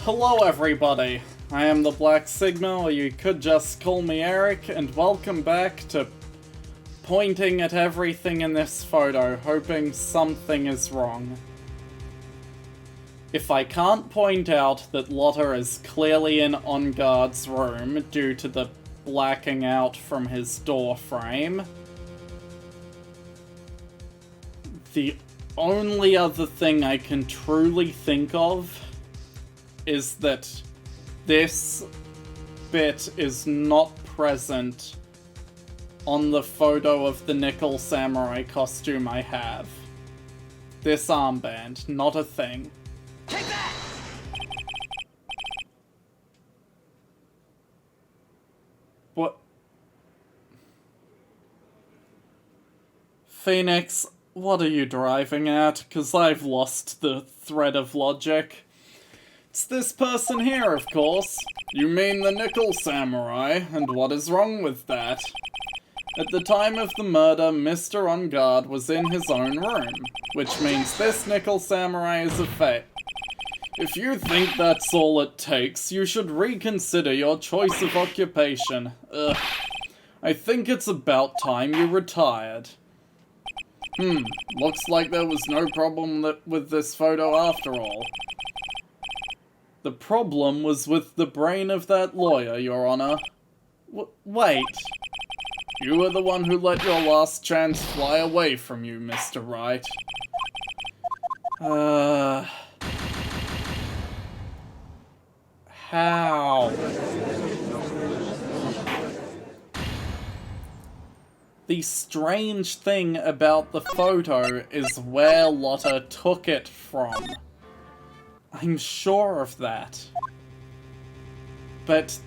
Hello everybody, I am the Black Sigma, or you could just call me Eric, and welcome back to pointing at everything in this photo, hoping something is wrong. If I can't point out that Lotta is clearly in On Guard's room due to the blacking out from his door frame, the only other thing I can truly think of is that this bit is not present on the photo of the Nickel Samurai costume I have. This armband, not a thing. Take that! What? Phoenix, what are you driving at? 'Cause I've lost the thread of logic. It's this person here, of course. You mean the Nickel Samurai, and what is wrong with that? At the time of the murder, Mr. On Guard was in his own room, which means this Nickel Samurai is a fake. If you think that's all it takes, you should reconsider your choice of occupation. Ugh. I think it's about time you retired. Looks like there was no problem with this photo after all. The problem was with the brain of that lawyer, Your Honor. Wait. You were the one who let your last chance fly away from you, Mr. Wright. How? The strange thing about the photo is where Lotta took it from. I'm sure of that. But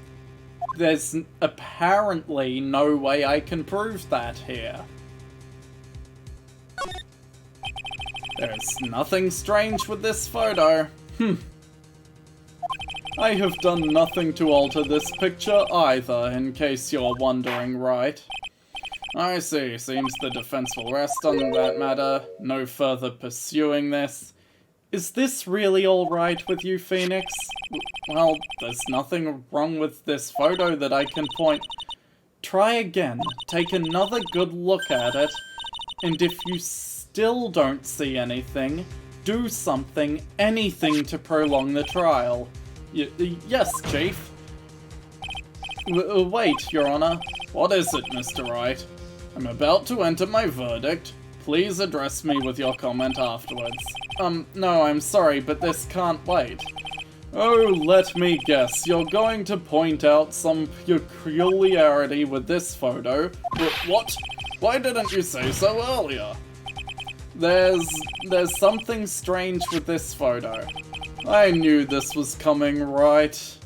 there's apparently no way I can prove that here. There's nothing strange with this photo. I have done nothing to alter this picture either, in case you're wondering, right? I see. Seems the defense will rest on that matter. No further pursuing this. Is this really alright with you, Phoenix? Well, there's nothing wrong with this photo that I can point. Try again. Take another good look at it. And if you still don't see anything, do something, anything to prolong the trial. Yes, Chief. Wait, Your Honor. What is it, Mr. Wright? I'm about to enter my verdict. Please address me with your comment afterwards. No, I'm sorry, but this can't wait. Oh, let me guess. You're going to point out some peculiarity with this photo. But what? Why didn't you say so earlier? There's something strange with this photo. I knew this was coming, right?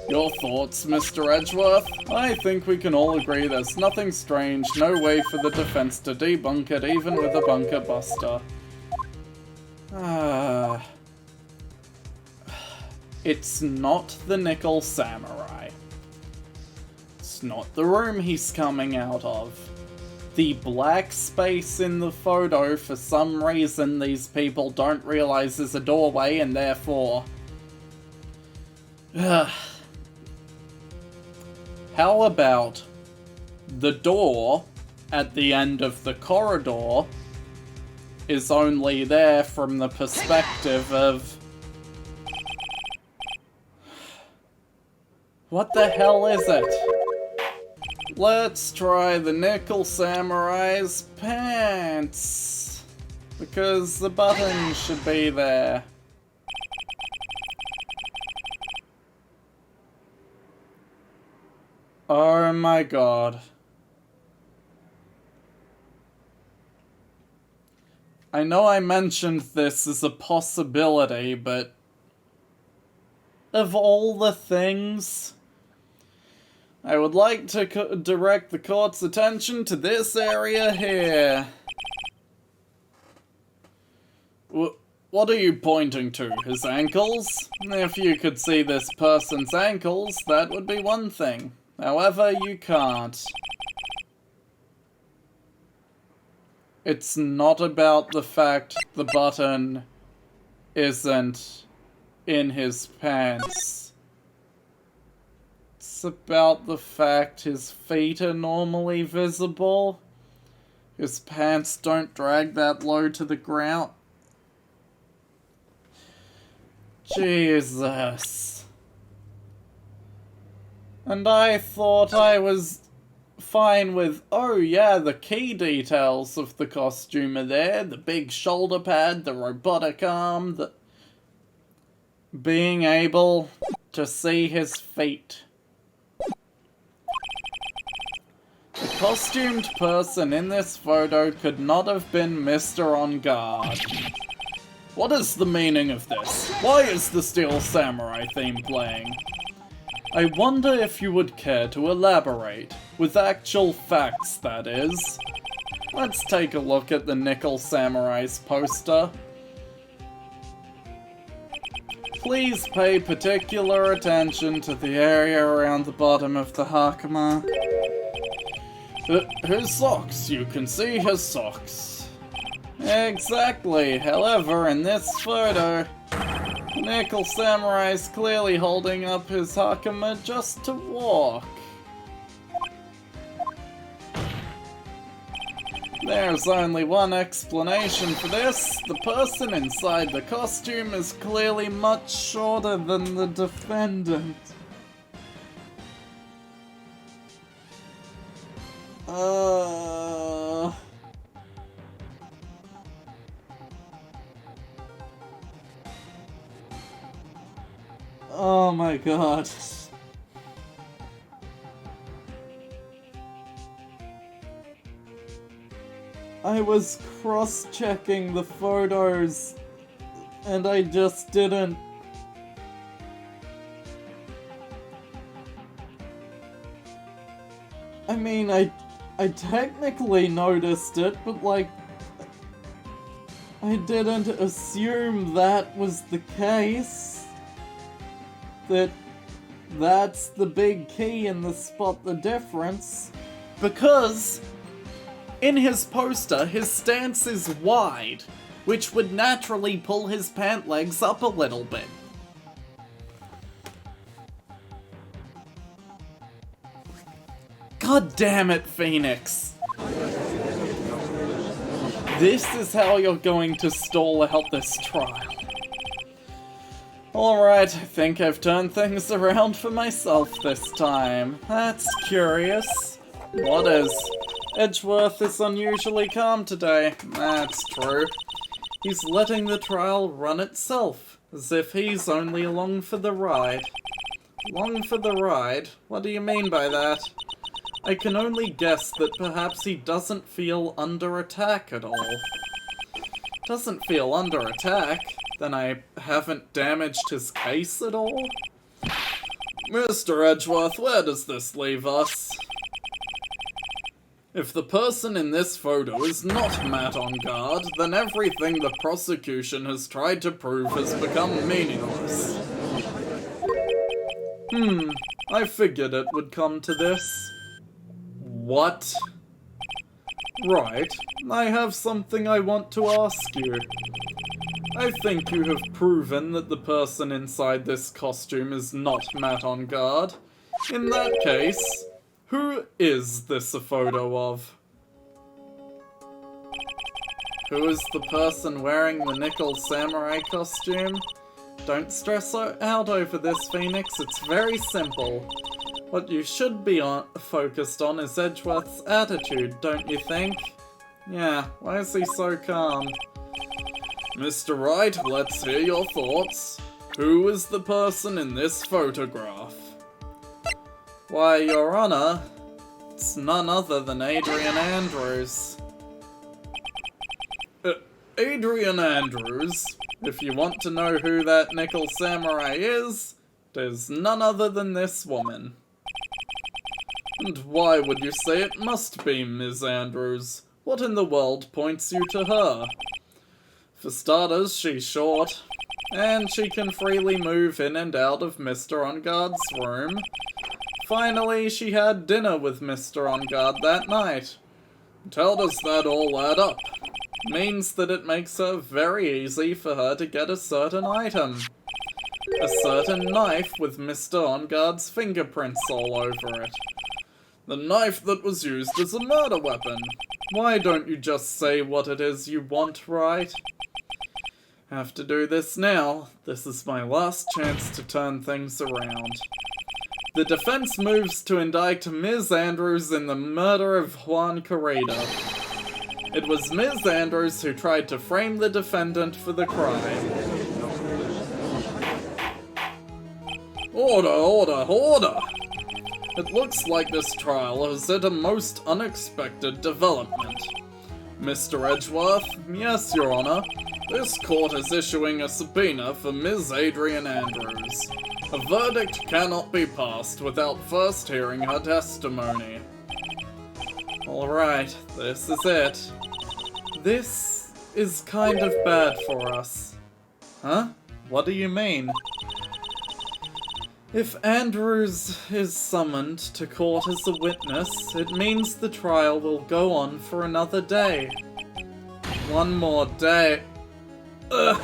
Your thoughts, Mr. Edgeworth? I think we can all agree there's nothing strange, no way for the defense to debunk it, even with a bunker buster. It's not the Nickel Samurai. It's not the room he's coming out of. The black space in the photo, for some reason, these people don't realize is a doorway, and therefore... How about the door at the end of the corridor is only there from the perspective of... What the hell is it? Let's try the Nickel Samurai's pants, because the button should be there. Oh my god. I know I mentioned this as a possibility, but of all the things, I would like to direct the court's attention to this area here. What are you pointing to? His ankles? If you could see this person's ankles, that would be one thing. However, you can't. It's not about the fact the button isn't in his pants. It's about the fact his feet are normally visible. His pants don't drag that low to the ground. Jesus. And I thought I was fine with, oh yeah, the key details of the costume are there. The big shoulder pad, the robotic arm, the being able to see his feet. The costumed person in this photo could not have been Mr. On Guard. What is the meaning of this? Why is the Steel Samurai theme playing? I wonder if you would care to elaborate, with actual facts, that is. Let's take a look at the Nickel Samurai's poster. Please pay particular attention to the area around the bottom of the hakama. His socks, you can see his socks. Exactly, however, in this photo, the Nickel Samurai is clearly holding up his hakama just to walk. There's only one explanation for this. The person inside the costume is clearly much shorter than the defendant. Oh my god. I was cross-checking the photos, and I just didn't. I mean, I technically noticed it, but like, I didn't assume that was the case. That's the big key in the spot the difference. Because in his poster, his stance is wide, which would naturally pull his pant legs up a little bit. God damn it, Phoenix. This is how you're going to stall out this trial. Alright, I think I've turned things around for myself this time. That's curious. What is? Edgeworth is unusually calm today. That's true. He's letting the trial run itself, as if he's only along for the ride. Along for the ride? What do you mean by that? I can only guess that perhaps he doesn't feel under attack at all. Doesn't feel under attack? Then I haven't damaged his case at all? Mr. Edgeworth, where does this leave us? If the person in this photo is not Matt on Guard, then everything the prosecution has tried to prove has become meaningless. I figured it would come to this. What? Right, I have something I want to ask you. I think you have proven that the person inside this costume is not Matt on Guard. In that case, who is this a photo of? Who is the person wearing the Nickel Samurai costume? Don't stress out over this, Phoenix, it's very simple. What you should be focused on is Edgeworth's attitude, don't you think? Yeah, why is he so calm? Mr. Wright, let's hear your thoughts. Who is the person in this photograph? Why, Your Honor, it's none other than Adrian Andrews. Adrian Andrews? If you want to know who that Nickel Samurai is, it is none other than this woman. And why would you say it must be Ms. Andrews? What in the world points you to her? For starters, she's short, and she can freely move in and out of Mr. On Guard's room. Finally, she had dinner with Mr. On Guard that night. And how does that all add up? Means that it makes it very easy for her to get a certain item. A certain knife with Mr. On-Guard's fingerprints all over it. The knife that was used as a murder weapon. Why don't you just say what it is you want, right? Have to do this now. This is my last chance to turn things around. The defense moves to indict Ms. Andrews in the murder of Juan Carrera. It was Ms. Andrews who tried to frame the defendant for the crime. Order, order, order! It looks like this trial has hit a most unexpected development. Mr. Edgeworth, yes, Your Honor, this court is issuing a subpoena for Ms. Adrian Andrews. A verdict cannot be passed without first hearing her testimony. Alright, this is it. This is kind of bad for us. Huh? What do you mean? If Andrews is summoned to court as a witness, it means the trial will go on for another day. One more day. Ugh.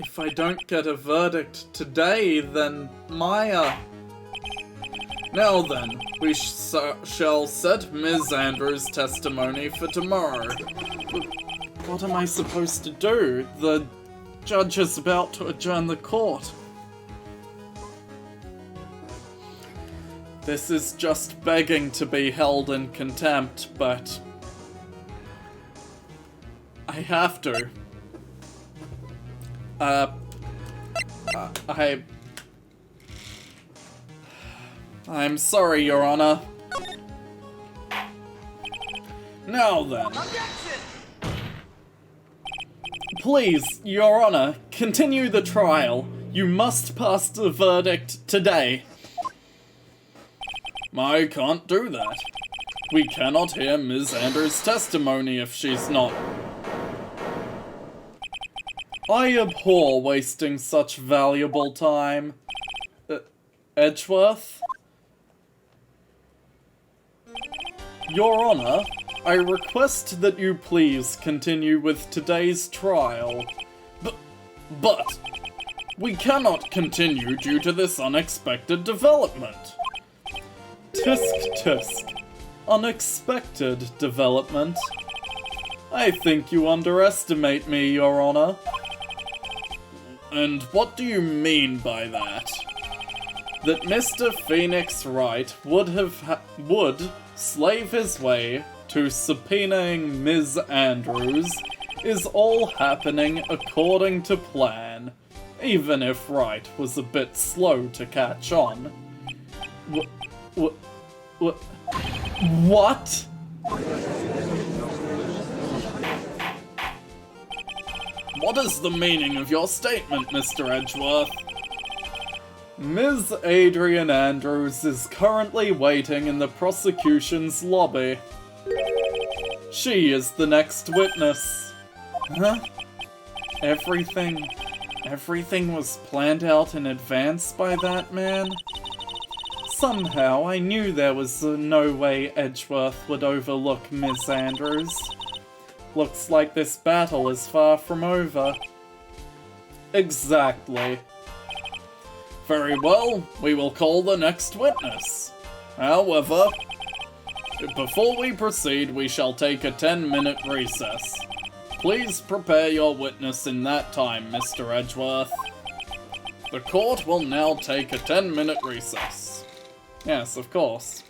If I don't get a verdict today, then Maya... Now then, we shall set Ms. Andrews' testimony for tomorrow. What am I supposed to do? The judge is about to adjourn the court. This is just begging to be held in contempt, but I have to. I'm sorry, Your Honor. Now then. Please, Your Honor, continue the trial. You must pass the verdict today. I can't do that. We cannot hear Ms. Andrews' testimony if she's not. I abhor wasting such valuable time. Edgeworth? Your Honor, I request that you please continue with today's trial. But we cannot continue due to this unexpected development. Tisk tisk. Unexpected development. I think you underestimate me, Your Honor. And what do you mean by that? That Mr. Phoenix Wright would slave his way to subpoenaing Ms. Andrews is all happening according to plan, even if Wright was a bit slow to catch on. What? What is the meaning of your statement, Mr. Edgeworth? Ms. Adrian Andrews is currently waiting in the prosecution's lobby. She is the next witness. Huh? Everything was planned out in advance by that man? Somehow I knew there was no way Edgeworth would overlook Ms. Andrews. Looks like this battle is far from over. Exactly. Very well, we will call the next witness. However, before we proceed, we shall take a 10-minute recess. Please prepare your witness in that time, Mr. Edgeworth. The court will now take a 10-minute recess. Yes, of course.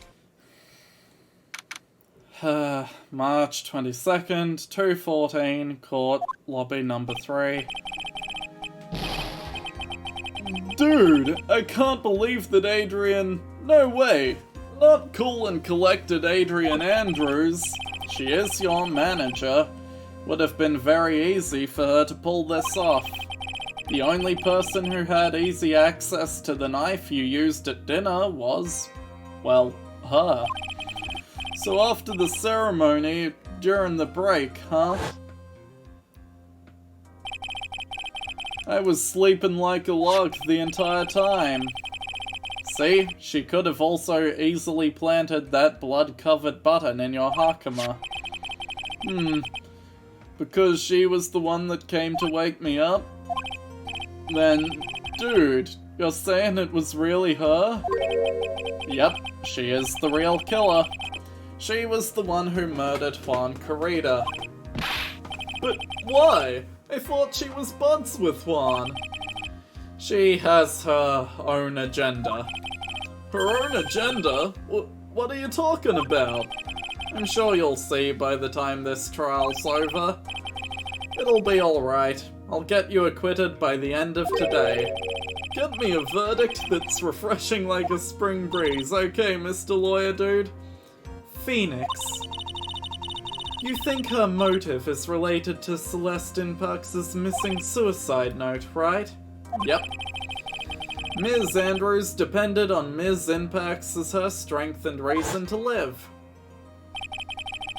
March 22nd, 2:14, court, lobby number 3. Dude, I can't believe that Adrian... No way! Not cool and collected Adrian Andrews. She is your manager. Would have been very easy for her to pull this off. The only person who had easy access to the knife you used at dinner was, well, her. So after the ceremony, during the break, huh? I was sleeping like a log the entire time. See, she could have also easily planted that blood-covered button in your hakama. Because she was the one that came to wake me up? Then, dude, you're saying it was really her? Yep, she is the real killer. She was the one who murdered Juan Carita. But why? I thought she was buds with Juan. She has her own agenda. Her own agenda? What are you talking about? I'm sure you'll see by the time this trial's over. It'll be alright. I'll get you acquitted by the end of today. Get me a verdict that's refreshing like a spring breeze, okay, Mr. Lawyer Dude? Phoenix. You think her motive is related to Celeste Inpax's missing suicide note, right? Yep. Ms. Andrews depended on Ms. Inpax as her strength and reason to live.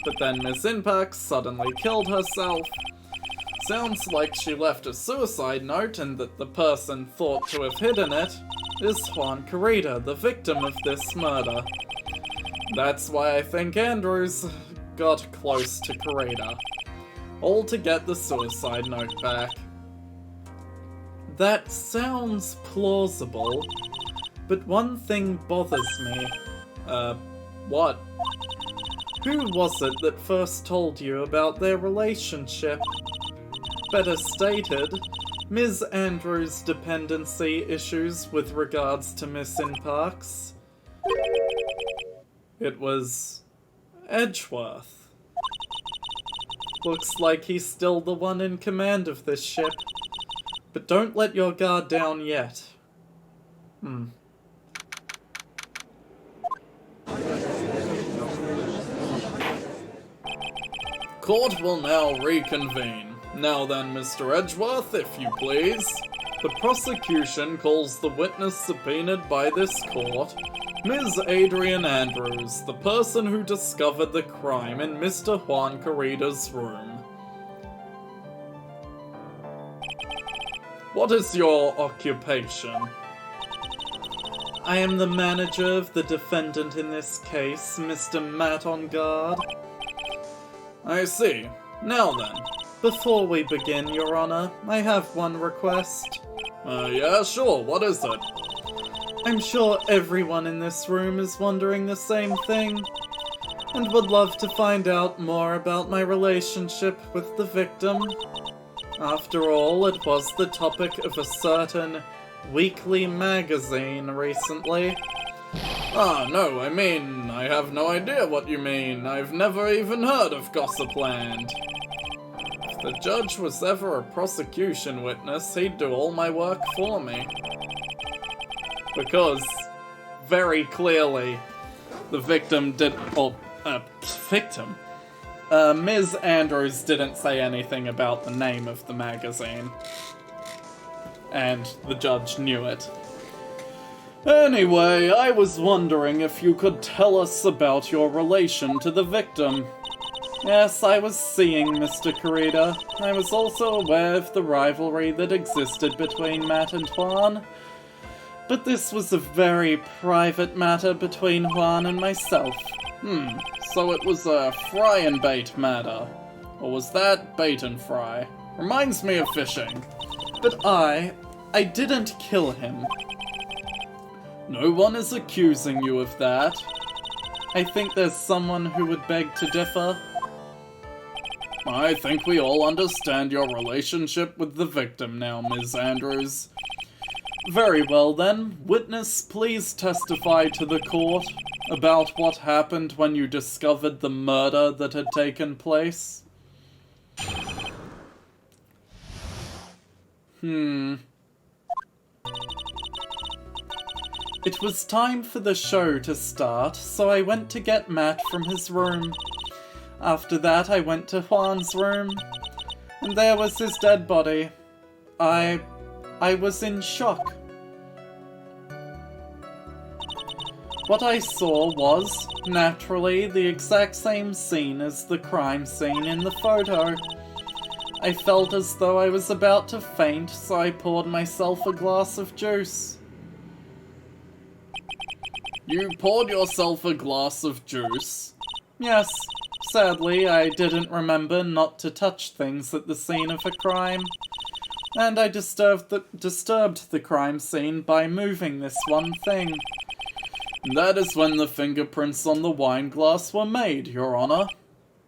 But then Ms. Inpax suddenly killed herself. Sounds like she left a suicide note and that the person thought to have hidden it is Juan Carita, the victim of this murder. That's why I think Andrews got close to Carita. All to get the suicide note back. That sounds plausible, but one thing bothers me. What? Who was it that first told you about their relationship? Better stated, Ms. Andrews' dependency issues with regards to Miss Inpax. It was Edgeworth. Looks like he's still the one in command of this ship. But don't let your guard down yet. Court will now reconvene. Now then, Mr. Edgeworth, if you please. The prosecution calls the witness subpoenaed by this court, Ms. Adrian Andrews, the person who discovered the crime in Mr. Juan Carita's room. What is your occupation? I am the manager of the defendant in this case, Mr. Matt on guard. I see. Now then. Before we begin, Your Honor, I have one request. Yeah, sure. What is it? I'm sure everyone in this room is wondering the same thing, and would love to find out more about my relationship with the victim. After all, it was the topic of a certain weekly magazine recently. Ah, no, I mean, I have no idea what you mean. I've never even heard of Gossipland. If the judge was ever a prosecution witness, he'd do all my work for me. Because, very clearly, the victim did... victim? Ms. Andrews didn't say anything about the name of the magazine. And the judge knew it. Anyway, I was wondering if you could tell us about your relation to the victim. Yes, I was seeing Mr. Carita. I was also aware of the rivalry that existed between Matt and Juan. But this was a very private matter between Juan and myself. So it was a fry and bait matter. Or was that bait and fry? Reminds me of fishing. But I didn't kill him. No one is accusing you of that. I think there's someone who would beg to differ. I think we all understand your relationship with the victim now, Ms. Andrews. Very well then. Witness, please testify to the court about what happened when you discovered the murder that had taken place. It was time for the show to start, so I went to get Matt from his room. After that, I went to Juan's room, and there was his dead body. I was in shock. What I saw was, naturally, the exact same scene as the crime scene in the photo. I felt as though I was about to faint, so I poured myself a glass of juice. You poured yourself a glass of juice? Yes. Sadly, I didn't remember not to touch things at the scene of a crime. And I disturbed the crime scene by moving this one thing. That is when the fingerprints on the wine glass were made, Your Honor.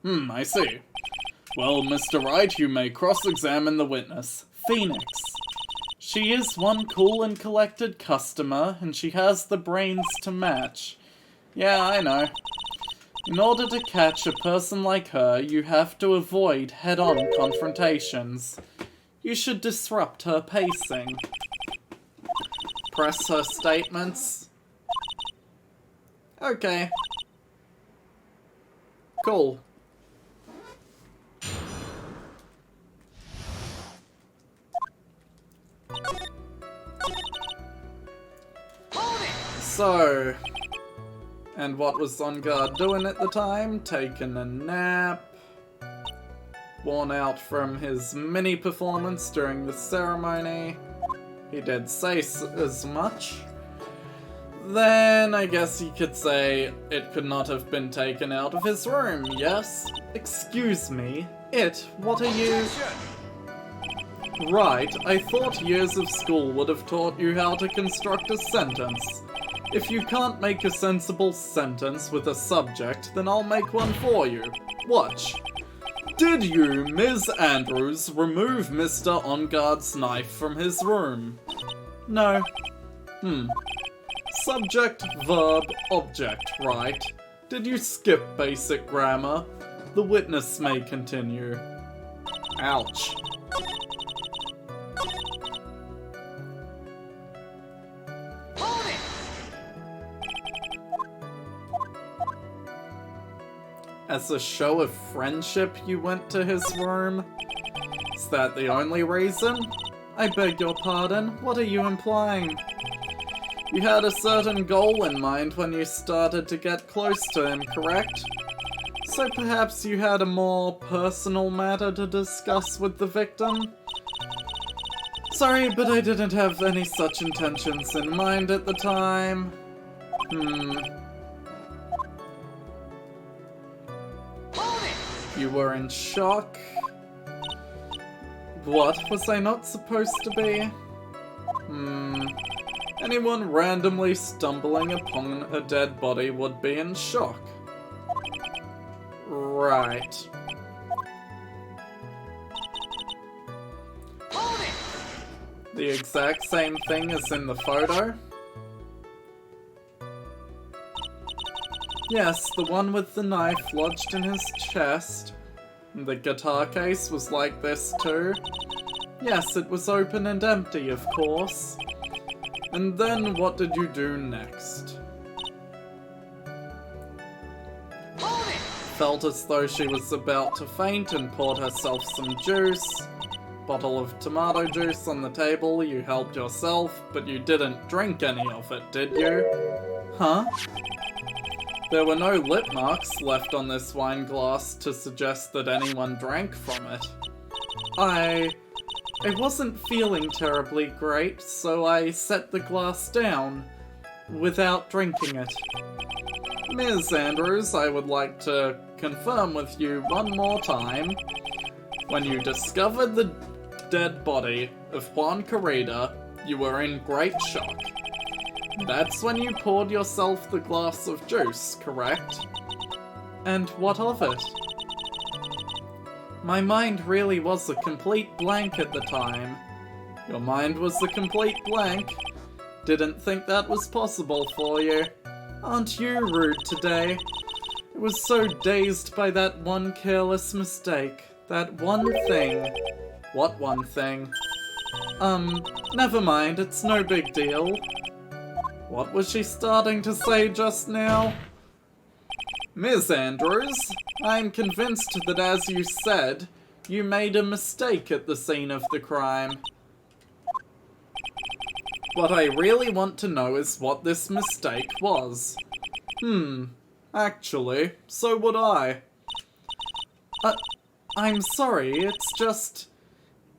I see. Well, Mr. Wright, you may cross-examine the witness, Phoenix. She is one cool and collected customer, and she has the brains to match. Yeah, I know. In order to catch a person like her, you have to avoid head-on confrontations. You should disrupt her pacing. Press her statements. Okay. Cool. So, and what was On Guard doing at the time? Taking a nap. Worn out from his mini performance during the ceremony. He did say as much. Then I guess you could say it could not have been taken out of his room, yes? Excuse me, what are you... Right, I thought years of school would have taught you how to construct a sentence. If you can't make a sensible sentence with a subject, then I'll make one for you. Watch. Did you, Ms. Andrews, remove Mr. On Guard's knife from his room? No. Subject, verb, object, right? Did you skip basic grammar? The witness may continue. Ouch. As a show of friendship, you went to his room? Is that the only reason? I beg your pardon, what are you implying? You had a certain goal in mind when you started to get close to him, correct? So perhaps you had a more personal matter to discuss with the victim? Sorry, but I didn't have any such intentions in mind at the time. You were in shock? What, was I not supposed to be? Anyone randomly stumbling upon a dead body would be in shock. Right. The exact same thing as in the photo? Yes, the one with the knife lodged in his chest. The guitar case was like this too. Yes, it was open and empty, of course. And then what did you do next? Felt as though she was about to faint and poured herself some juice. Bottle of tomato juice on the table, you helped yourself, but you didn't drink any of it, did you? Huh? There were no lip marks left on this wine glass to suggest that anyone drank from it. I wasn't feeling terribly great, so I set the glass down without drinking it. Ms. Andrews, I would like to confirm with you one more time. When you discovered the dead body of Juan Carrera, you were in great shock. That's when you poured yourself the glass of juice, correct? And what of it? My mind really was a complete blank at the time. Your mind was a complete blank? Didn't think that was possible for you. Aren't you rude today? I was so dazed by that one careless mistake. That one thing. What one thing? Never mind, it's no big deal. What was she starting to say just now? Ms. Andrews, I'm convinced that as you said, you made a mistake at the scene of the crime. What I really want to know is what this mistake was. Actually, so would I. I'm sorry,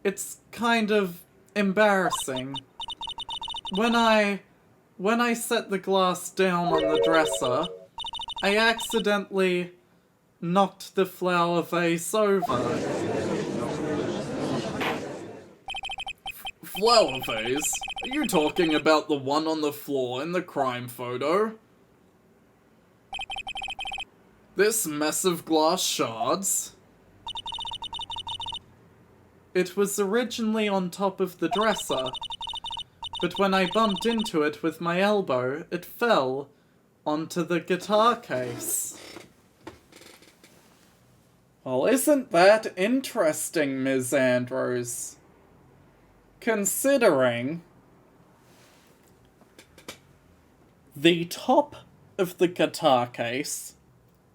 it's kind of embarrassing. When I set the glass down on the dresser, I accidentally knocked the flower vase over. flower vase? Are you talking about the one on the floor in the crime photo? This mess of glass shards? It was originally on top of the dresser, but when I bumped into it with my elbow, it fell onto the guitar case. Well, isn't that interesting, Ms. Andrews? Considering the top of the guitar case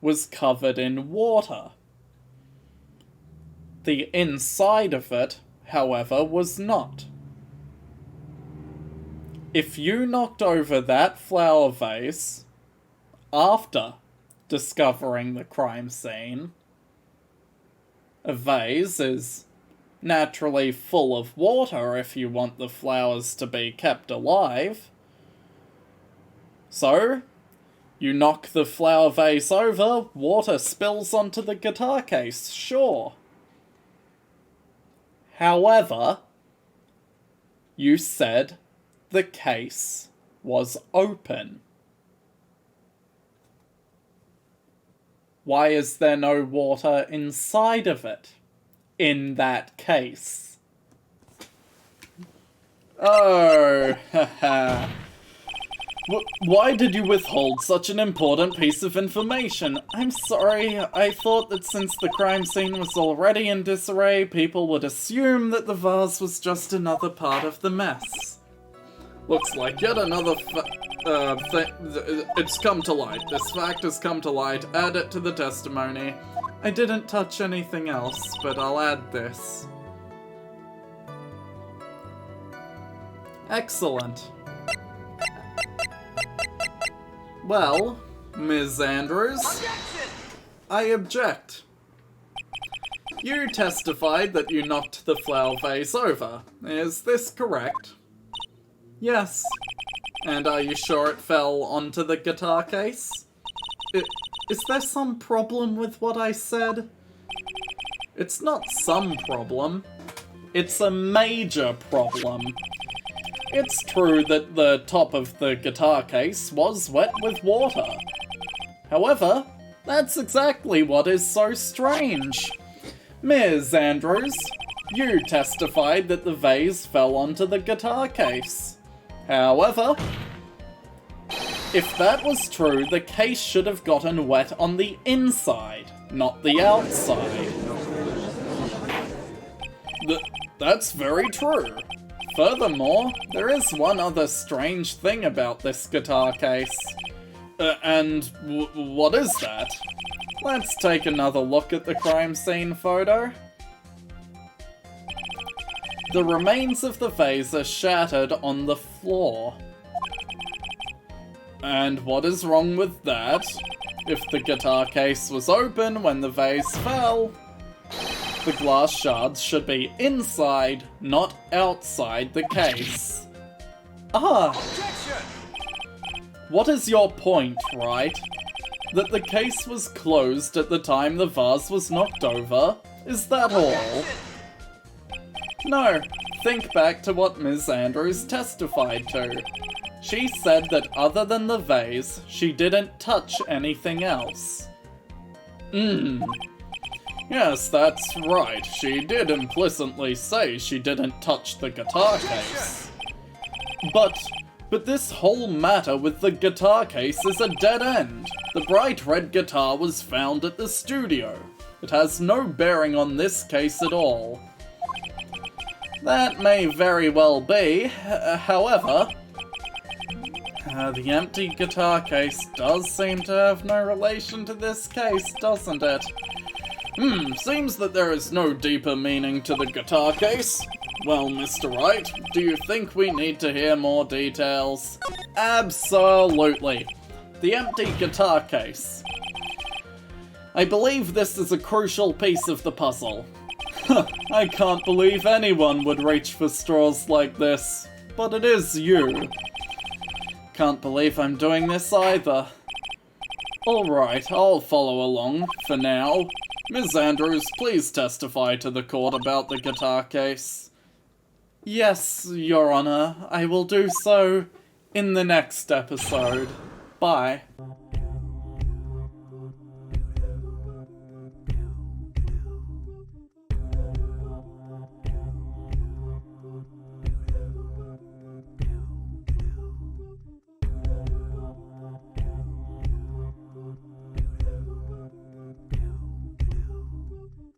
was covered in water. The inside of it, however, was not. If you knocked over that flower vase after discovering the crime scene, a vase is naturally full of water if you want the flowers to be kept alive. So, you knock the flower vase over, water spills onto the guitar case, sure. However, you said the case was open. Why is there no water inside of it, in that case? Oh, haha. Why did you withhold such an important piece of information? I'm sorry, I thought that since the crime scene was already in disarray, people would assume that the vase was just another part of the mess. Looks like yet another it's come to light. This fact has come to light. Add it to the testimony. I didn't touch anything else, but I'll add this. Excellent. Well, Ms. Andrews, I object. You testified that you knocked the flower vase over. Is this correct? Yes. And are you sure it fell onto the guitar case? Is there some problem with what I said? It's not some problem. It's a major problem. It's true that the top of the guitar case was wet with water. However, that's exactly what is so strange. Ms. Andrews, you testified that the vase fell onto the guitar case. However, if that was true, the case should have gotten wet on the inside, not the outside. That's very true. Furthermore, there is one other strange thing about this guitar case. And what is that? Let's take another look at the crime scene photo. The remains of the vase are shattered on the floor. And what is wrong with that? If the guitar case was open when the vase fell, the glass shards should be inside, not outside the case. Objection! What is your point, right? That the case was closed at the time the vase was knocked over? Is that all? No, think back to what Ms. Andrews testified to. She said that other than the vase, she didn't touch anything else. Yes, that's right. She did implicitly say she didn't touch the guitar case. But this whole matter with the guitar case is a dead end. The bright red guitar was found at the studio. It has no bearing on this case at all. That may very well be, however, the empty guitar case does seem to have no relation to this case, doesn't it? Seems that there is no deeper meaning to the guitar case. Well, Mr. Wright, do you think we need to hear more details? Absolutely. The empty guitar case. I believe this is a crucial piece of the puzzle. I can't believe anyone would reach for straws like this, but it is you. Can't believe I'm doing this either. Alright, I'll follow along, for now. Ms. Andrews, please testify to the court about the guitar case. Yes, Your Honor, I will do so in the next episode. Bye.